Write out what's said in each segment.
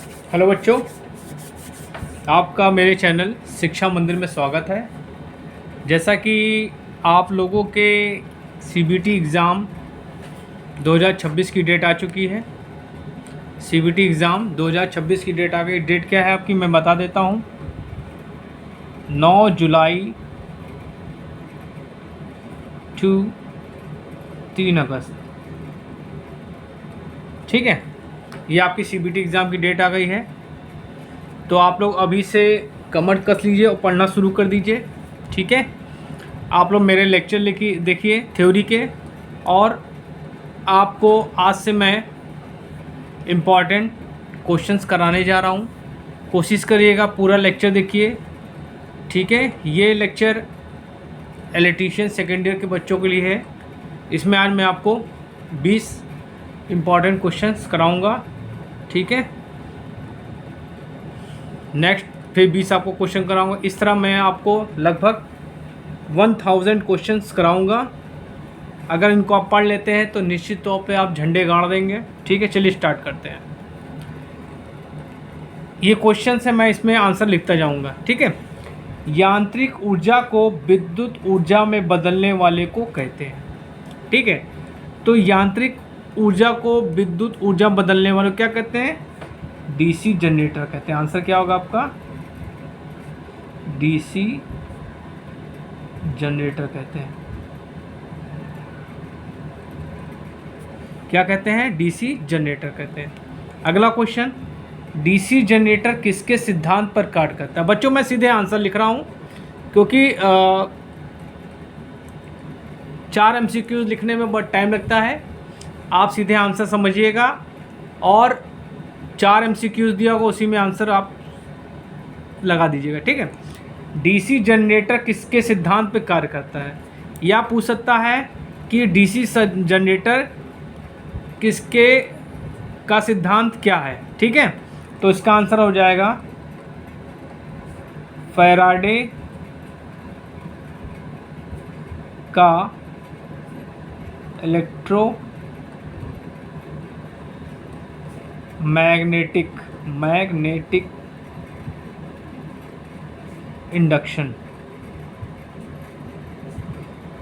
Hello बच्चों, आपका मेरे चैनल शिक्षा मंदिर में स्वागत है। जैसा कि आप लोगों के सीबीटी एग्ज़ाम 2026 की डेट आ चुकी है। सीबीटी एग्ज़ाम 2026 की डेट आ गई। डेट क्या है आपकी, मैं बता देता हूँ। 9 जुलाई टू 3 अगस्त। ठीक है, ये आपकी सीबीटी एग्ज़ाम की डेट आ गई है। तो आप लोग अभी से कमर कस लीजिए और पढ़ना शुरू कर दीजिए। ठीक है, आप लोग मेरे लेक्चर लिखिए, देखिए थ्योरी के, और आपको आज से मैं इम्पॉर्टेंट क्वेश्चंस कराने जा रहा हूँ। कोशिश करिएगा पूरा लेक्चर देखिए। ठीक है, ये लेक्चर इलेक्ट्रीशियन सेकेंड ईयर के बच्चों के लिए है। इसमें आज मैं आपको 20 इम्पॉर्टेंट क्वेश्चंस कराऊंगा। ठीक है, नेक्स्ट फिर 20 आपको क्वेश्चन कराऊंगा। इस तरह मैं आपको लगभग 1000 क्वेश्चंस कराऊंगा। अगर इनको आप पढ़ लेते हैं तो निश्चित तौर पे आप झंडे गाड़ देंगे। ठीक है, चलिए स्टार्ट करते हैं। ये क्वेश्चन है, मैं इसमें आंसर लिखता जाऊंगा। ठीक है, यांत्रिक ऊर्जा को विद्युत ऊर्जा में बदलने वाले को कहते हैं। ठीक है, तो यांत्रिक ऊर्जा को विद्युत ऊर्जा बदलने वाले को क्या कहते हैं? डीसी जनरेटर कहते हैं। आंसर क्या होगा आपका? डीसी जनरेटर कहते हैं। क्या कहते हैं? डीसी जनरेटर कहते हैं। अगला क्वेश्चन, डीसी जनरेटर किसके सिद्धांत पर कार्य करता है? बच्चों मैं सीधे आंसर लिख रहा हूँ क्योंकि 4 MCQs लिखने में बहुत टाइम लगता है। आप सीधे आंसर समझिएगा और 4 MCQs दिया होगा, उसी में आंसर आप लगा दीजिएगा। ठीक है, डीसी जनरेटर किसके सिद्धांत पर कार्य करता है? या पूछ सकता है कि डीसी जनरेटर किसके का सिद्धांत क्या है? ठीक है, तो इसका आंसर हो जाएगा फैराडे का मैग्नेटिक इंडक्शन।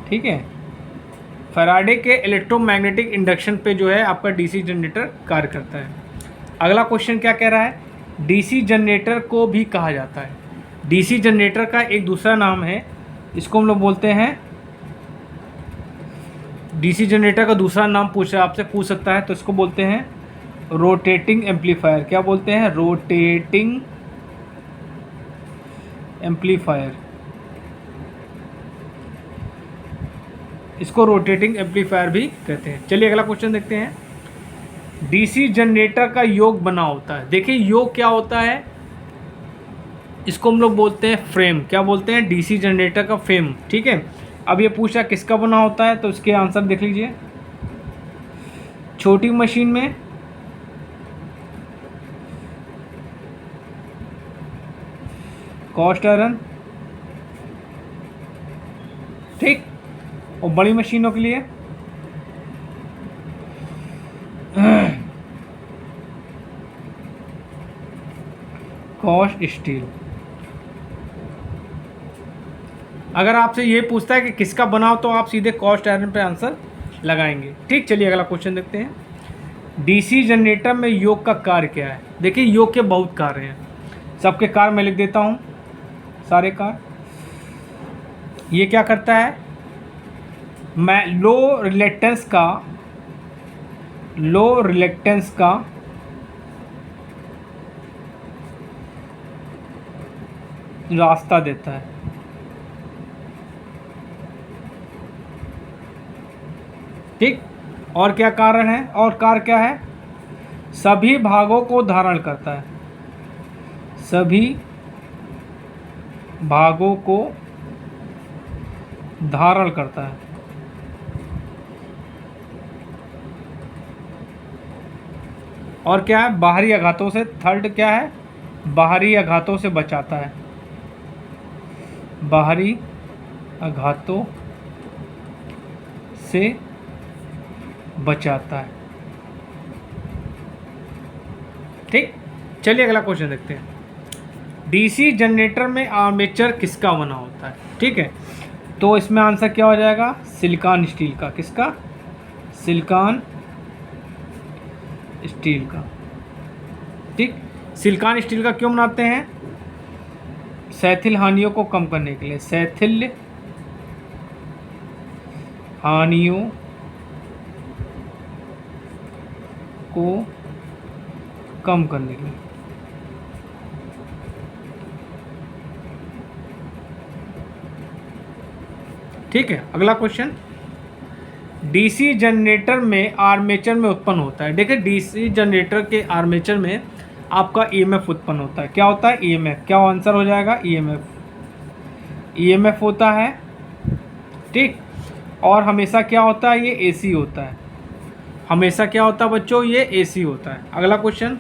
ठीक है, फैराडे के इलेक्ट्रोमैग्नेटिक इंडक्शन पे जो है आपका डीसी जनरेटर कार्य करता है। अगला क्वेश्चन क्या कह रहा है? डीसी जनरेटर को भी कहा जाता है। डीसी जनरेटर का एक दूसरा नाम है, इसको हम लोग बोलते हैं, डीसी जनरेटर का दूसरा नाम आपसे पूछ सकता है, तो इसको बोलते हैं रोटेटिंग एम्पलीफायर। क्या बोलते हैं? Rotating amplifier. इसको रोटेटिंग एम्पलीफायर भी कहते हैं। चलिए अगला क्वेश्चन देखते हैं। डीसी जनरेटर का योग बना होता है। देखिए योग क्या होता है, इसको हम लोग बोलते हैं फ्रेम। क्या बोलते हैं? डीसी जनरेटर का फ्रेम। ठीक है, अब ये पूछा किसका बना होता है, तो इसके आंसर देख लीजिए। छोटी मशीन में कास्ट आयरन, ठीक, और बड़ी मशीनों के लिए कास्ट स्टील। अगर आपसे ये पूछता है कि किसका बनाओ, तो आप सीधे कास्ट आयरन पे आंसर लगाएंगे। ठीक, चलिए अगला क्वेश्चन देखते हैं। डीसी जनरेटर में योग का कार्य क्या है? देखिए योग के बहुत कार्य हैं, सबके कार्य मैं लिख देता हूँ, सारे कार्य। ये क्या करता है? मैं लो रिलेक्टेंस का रास्ता देता है। ठीक, और क्या कारण है? और कार्य क्या है? सभी भागों को धारण करता है। सभी भागों को धारण करता है। और क्या है? बाहरी आघातों से, थर्ड क्या है? बाहरी आघातों से बचाता है। बाहरी आघातों से बचाता है। ठीक, चलिए अगला क्वेश्चन देखते हैं। डीसी जनरेटर में आर्मेचर किसका बना होता है? ठीक है, तो इसमें आंसर क्या हो जाएगा? सिलिकॉन स्टील का। किसका? सिलिकॉन स्टील का। ठीक, सिलिकॉन स्टील का क्यों बनाते हैं? सैथिल हानियों को कम करने के लिए। सैथिल हानियों को कम करने के लिए। ठीक है, अगला क्वेश्चन। डीसी जनरेटर में आर्मेचर में उत्पन्न होता है। देखिए, डीसी जनरेटर के आर्मेचर में आपका ईएमएफ उत्पन्न होता है। क्या होता है? ईएमएफ। क्या आंसर हो जाएगा? ईएमएफ। ईएमएफ होता है। ठीक, और हमेशा क्या होता है? ये एसी होता है। हमेशा क्या होता है बच्चों? ये एसी होता है। अगला क्वेश्चन।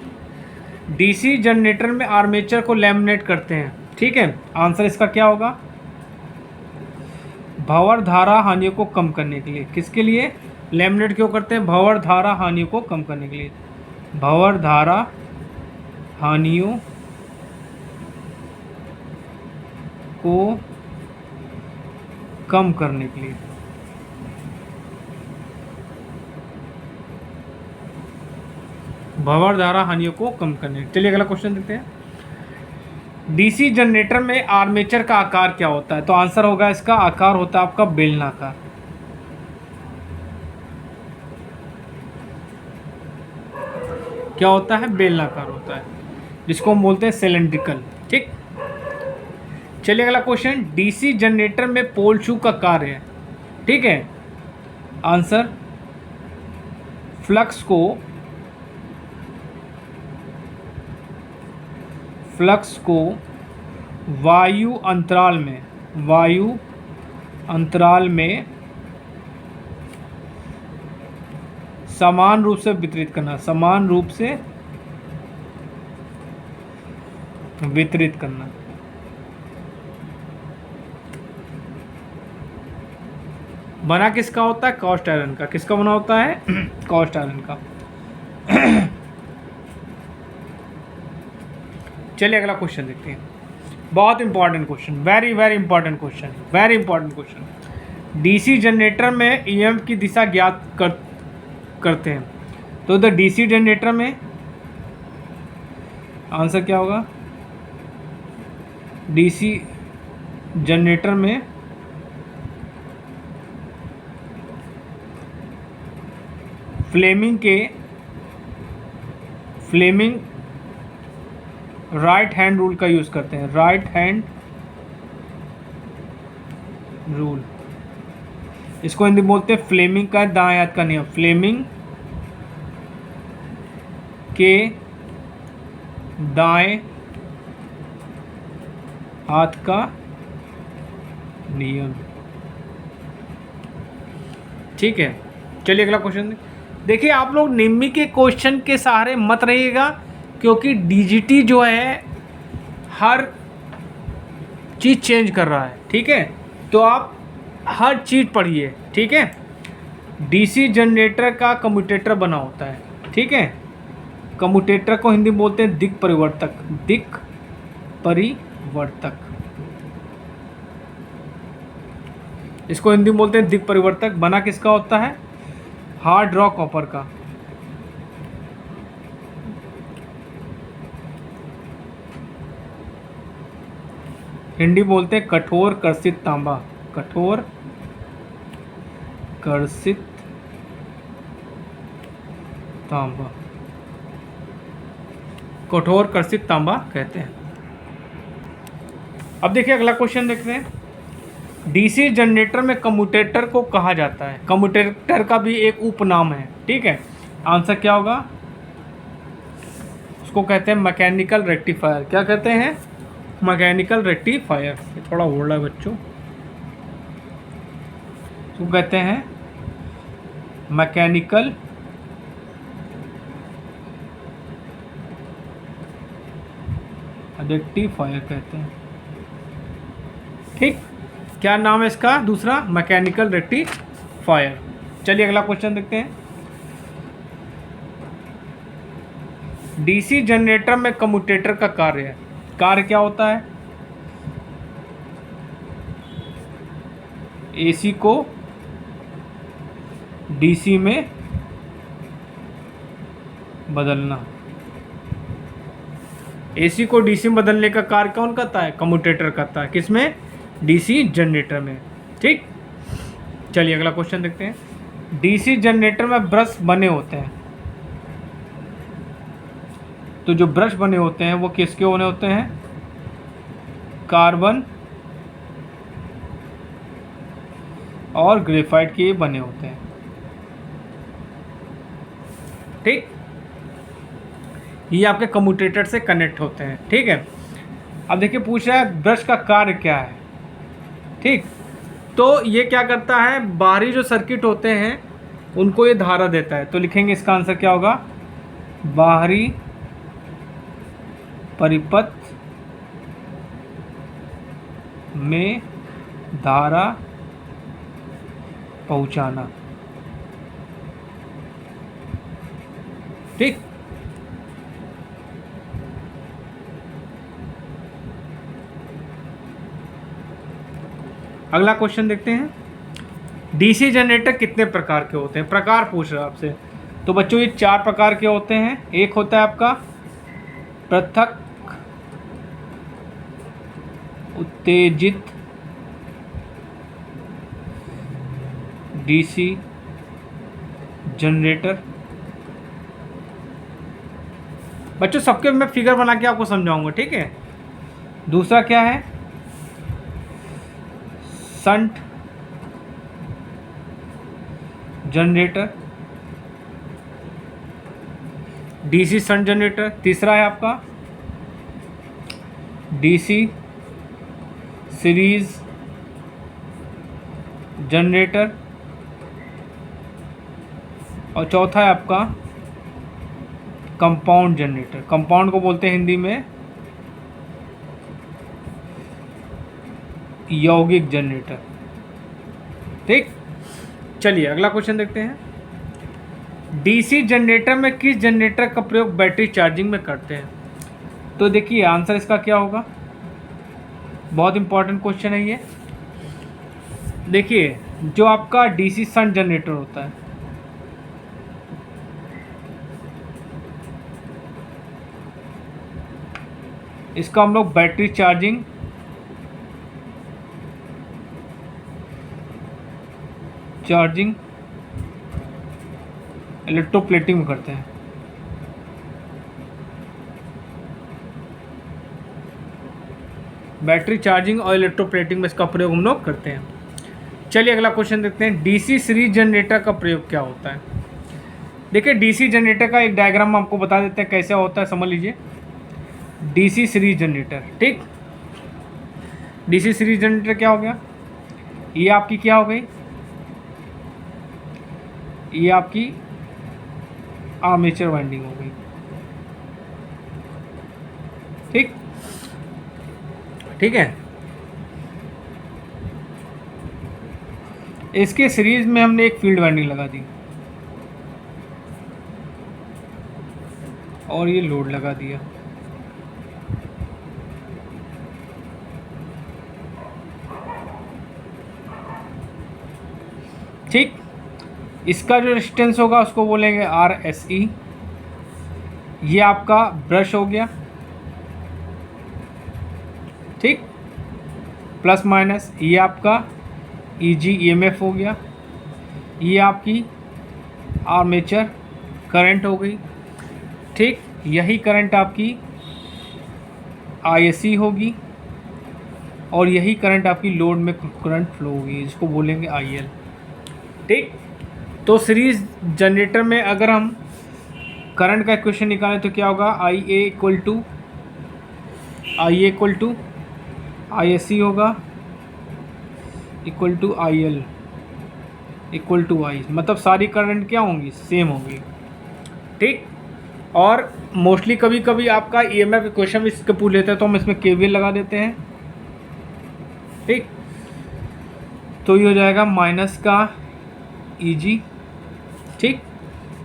डीसी जनरेटर में आर्मेचर को लैमिनेट करते हैं। ठीक है, आंसर इसका क्या होगा? भंवर धारा हानियों को कम करने के लिए। किसके लिए लैमिनेट क्यों करते हैं? भंवर धारा हानियों को कम करने के लिए। भंवर धारा हानियों को कम करने के लिए। भंवर धारा हानियों को कम करने। चलिए अगला क्वेश्चन देखते हैं। डीसी जनरेटर में आर्मेचर का आकार क्या होता है? तो आंसर होगा इसका आकार होता है आपका बेलनाकार। क्या होता है? बेलनाकार होता है, जिसको हम बोलते हैं सिलेंड्रिकल। ठीक, चलिए अगला क्वेश्चन। डीसी जनरेटर में पोल शू का कार्य है। ठीक है, आंसर फ्लक्स को वायु अंतराल में समान रूप से वितरित करना। समान रूप से वितरित करना। बना किसका होता है? कास्ट आयरन का। किसका बना होता है? कास्ट आयरन का। चलिए अगला क्वेश्चन देखते हैं। बहुत important question, very very important question, very important question. DC generator में ईएमएफ की दिशा ज्ञात करते हैं। तो द डीसी जनरेटर में आंसर क्या होगा? डीसी जनरेटर में फ्लेमिंग राइट हैंड रूल का यूज़ करते हैं। राइट हैंड रूल, इसको हिंदी बोलते हैं फ्लेमिंग का दाएं हाथ का नियम। फ्लेमिंग के दाएं हाथ का नियम। ठीक है, चलिए अगला क्वेश्चन देखिए। आप लोग निम्मी के क्वेश्चन के सहारे मत रहिएगा, क्योंकि डीजीटी जो है हर चीज़ चेंज कर रहा है। ठीक है, तो आप हर चीज़ पढ़िए। ठीक है, डीसी जनरेटर का कम्यूटेटर बना होता है। ठीक है, कम्यूटेटर को हिंदी में बोलते हैं दिक् परिवर्तक। दिक् परिवर्तक, इसको हिंदी में बोलते हैं दिक् परिवर्तक। बना किसका होता है? हार्ड रॉक कॉपर का। हिंदी बोलते हैं कठोर कर्षित तांबा। कठोर कर्षित तांबा, कठोर कर्षित तांबा कहते हैं। अब देखिए अगला क्वेश्चन देखते हैं। डीसी जनरेटर में कम्यूटेटर को कहा जाता है। कम्यूटेटर का भी एक उपनाम है। ठीक है, आंसर क्या होगा? उसको कहते हैं मैकेनिकल रेक्टिफायर। क्या कहते हैं? Mechanical rectifier. ये थोड़ा हो रहा है बच्चों। उसको कहते हैं मैकेनिकल रेक्टिफायर कहते हैं। ठीक, क्या नाम है इसका? दूसरा मैकेनिकल रेक्टिफायर। चलिए अगला क्वेश्चन देखते हैं। डीसी जनरेटर में कम्यूटेटर का कार्य है। कार्य क्या होता है? एसी को डीसी में बदलना। एसी को डीसी में बदलने का कार्य कौन करता है? कम्यूटेटर करता है। किसमें? डीसी जनरेटर में। ठीक, चलिए अगला क्वेश्चन देखते हैं। डीसी जनरेटर में ब्रश बने होते हैं, तो जो ब्रश बने होते हैं वो किसके बने होते हैं? कार्बन और ग्रेफाइट के बने होते हैं। ठीक, ये आपके कम्यूटेटर से कनेक्ट होते हैं। ठीक है, अब देखिए पूछ रहा है ब्रश का कार्य क्या है। ठीक, तो ये क्या करता है? बाहरी जो सर्किट होते हैं उनको ये धारा देता है। तो लिखेंगे इसका आंसर क्या होगा? बाहरी परिपथ में धारा पहुंचाना। ठीक, अगला क्वेश्चन देखते हैं। डीसी जनरेटर कितने प्रकार के होते हैं? प्रकार पूछ रहा है आपसे। तो बच्चों ये 4 प्रकार के होते हैं। एक होता है आपका पृथक उत्तेजित डीसी जनरेटर। बच्चों सबके मैं फिगर बना के आपको समझाऊंगा। ठीक है, दूसरा क्या है? Shunt generator, DC shunt generator. तीसरा है आपका डीसी सीरीज जनरेटर, और चौथा है आपका कंपाउंड जनरेटर। कंपाउंड को बोलते हैं हिंदी में यौगिक जनरेटर। ठीक, चलिए अगला क्वेश्चन देखते हैं। डीसी जनरेटर में किस जनरेटर का प्रयोग बैटरी चार्जिंग में करते हैं? तो देखिए आंसर इसका क्या होगा। बहुत इंपॉर्टेंट क्वेश्चन है ये। देखिए जो आपका डीसी शंट जनरेटर होता है, इसका हम लोग बैटरी चार्जिंग इलेक्ट्रोप्लेटिंग में करते हैं। बैटरी चार्जिंग और इलेक्ट्रोप्लेटिंग में इसका प्रयोग हम लोग करते हैं। चलिए अगला क्वेश्चन देखते हैं। डीसी सीरीज जनरेटर का प्रयोग क्या होता है? देखिए डीसी जनरेटर का एक डायग्राम आपको बता देते हैं कैसे होता है, समझ लीजिए। DC series generator. ठीक, डीसी सीरीज जनरेटर क्या हो गया? ये आपकी क्या हो गई? ये आपकी आर्मेचर वाइंडिंग हो गई। ठीक, ठीक है। इसके सीरीज में हमने एक फील्ड वाइंडिंग लगा दी और ये लोड लगा दिया। ठीक, इसका जो रेजिस्टेंस होगा उसको बोलेंगे RSE। ये आपका ब्रश हो गया। ठीक, प्लस माइनस। ये आपका EG EMF हो गया। ये आपकी आर्मेचर करंट हो गई। ठीक, यही करंट आपकी ISC होगी और यही करंट आपकी लोड में करंट फ्लो होगी, जिसको बोलेंगे IL। ठीक, तो सीरीज जनरेटर में अगर हम करंट का इक्वेशन निकालें तो क्या होगा? IA इक्वल टू ISC होगा equal to IL equal to I। मतलब सारी करंट क्या होंगी? सेम होंगी। ठीक, और मोस्टली कभी कभी आपका EMF इक्वेशन इसके पूछ लेते हैं तो हम इसमें KVL लगा देते हैं। ठीक, तो ये हो जाएगा माइनस का EG। ठीक,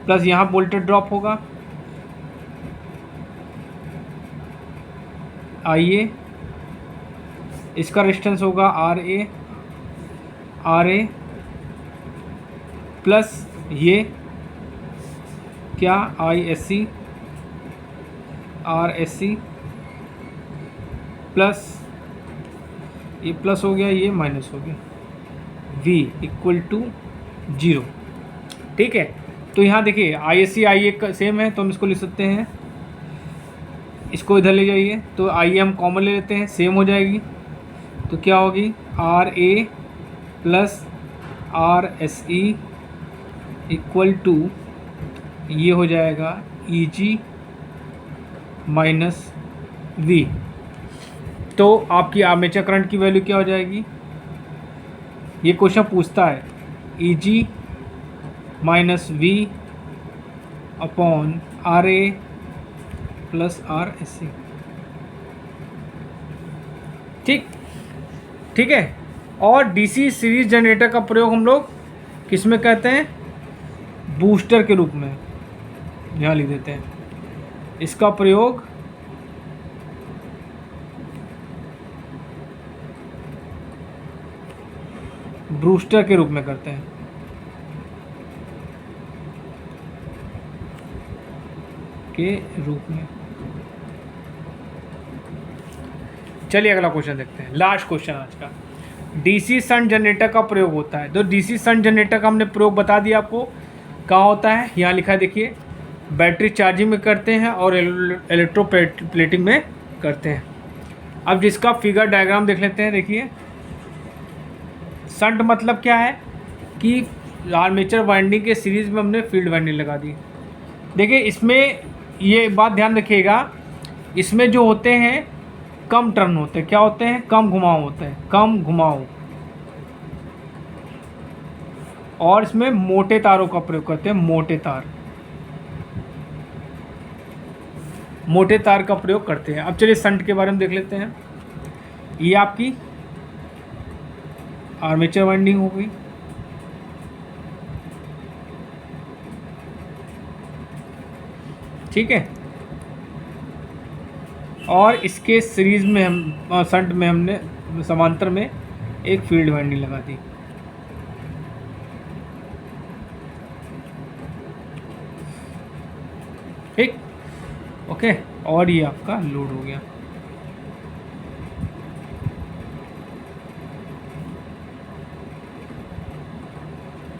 प्लस यहाँ वोल्टेज ड्रॉप होगा आई ए, इसका रेजिस्टेंस होगा आर ए प्लस ये क्या I S C R S C plus ये प्लस हो गया, ये माइनस हो गया, V इक्वल टू 0। ठीक है, तो यहाँ देखिए आई एस सी आई ए सेम है तो हम इसको लिख सकते हैं, इसको इधर ले जाइए तो आई ए हम कॉमन ले लेते हैं, सेम हो जाएगी। तो क्या होगी R A plus R S E equal to ये हो जाएगा ई जी माइनस वी। तो आपकी आर्मेचर करंट की वैल्यू क्या हो जाएगी, ये क्वेश्चन पूछता है, E G minus V upon R A plus R S C. ठीक है। और डीसी सीरीज जनरेटर का प्रयोग हम लोग किस में कहते हैं, बूस्टर के रूप में, यहाँ लिख देते हैं, इसका प्रयोग बूस्टर के रूप में करते हैं। के रूप में। चलिए अगला क्वेश्चन देखते हैं, लास्ट क्वेश्चन आज का। डीसी शंट जनरेटर का प्रयोग होता है, तो डीसी शंट जनरेटर का हमने प्रयोग बता दिया आपको, कहाँ होता है, यहाँ लिखा है देखिए, बैटरी चार्जिंग में करते हैं और इलेक्ट्रोप्लेटिंग में करते हैं। अब जिसका फिगर डायग्राम देख लेते हैं। देखिए शंट मतलब क्या है कि आर्मेचर वाइंडिंग के सीरीज़ में हमने फील्ड वाइंडिंग लगा दी। देखिए इसमें ये बात ध्यान रखिएगा, इसमें जो होते हैं कम टर्न होते हैं, क्या होते हैं, कम घुमाव होते हैं, कम घुमाव, और इसमें मोटे तारों का प्रयोग करते हैं, मोटे तार का प्रयोग करते हैं। अब चलिए शंट के बारे में देख लेते हैं। ये आपकी आर्मेचर वाइंडिंग हो गई, ठीक है, और इसके सीरीज में हम शंट में हमने समांतर में एक फील्ड वाइंडिंग लगा दी। ठीक, ओके, और ये आपका लोड हो गया।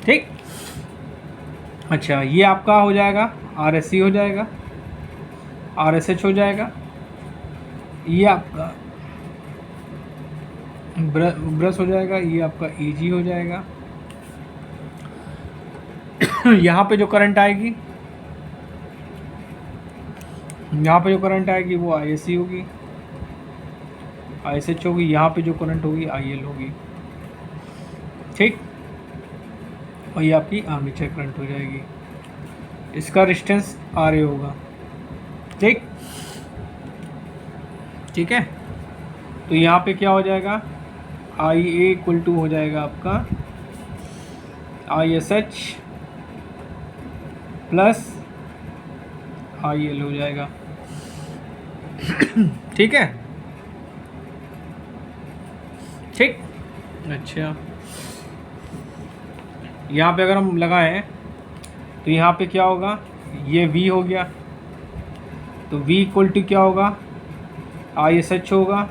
ठीक, अच्छा, ये आपका हो जाएगा आर एस सी हो जाएगा, आर एस एच हो जाएगा, ये आपका ब्रश हो जाएगा, ये आपका ई जी हो जाएगा। यहाँ पे जो करंट आएगी, यहाँ पे जो करंट आएगी वो आई एस सी होगी, आई एस एच होगी, यहाँ पे जो करंट होगी आई एल होगी। ठीक, और ये आपकी आर्मेचर करंट हो जाएगी, इसका रेजिस्टेंस आर ए होगा। ठीक, ठीक है, तो यहाँ पे क्या हो जाएगा, आई ए इक्वल टू हो जाएगा आपका I S H plus I L हो जाएगा। ठीक है, ठीक, अच्छा, यहाँ पे अगर हम लगाएं तो यहाँ पे क्या होगा, ये V हो गया, तो V इक्वल टू क्या होगा, आई एस एच होगा,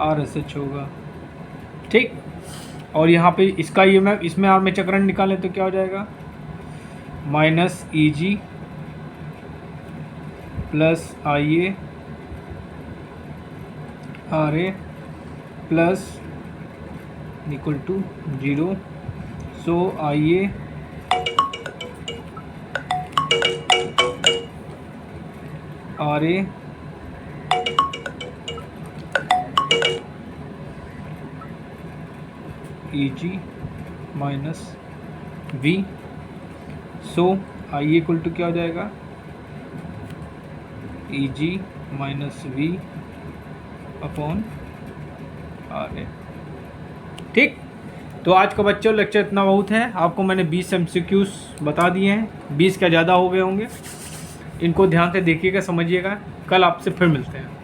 आर एस एच होगा। ठीक, और यहाँ पे इसका ये मैं इसमें आर्मेचर करंट निकालें तो क्या हो जाएगा, minus E G plus I A R A plus equal to 0। So I A R A E G minus V. So I equal to क्या हो जाएगा, E G minus V upon R A. ठीक, तो आज का बच्चों lecture इतना बहुत है। आपको मैंने 20 MCQs बता दिए हैं, 20 क्या ज़्यादा हो गए होंगे। इनको ध्यान से देखिएगा, समझिएगा। कल आपसे फिर मिलते हैं।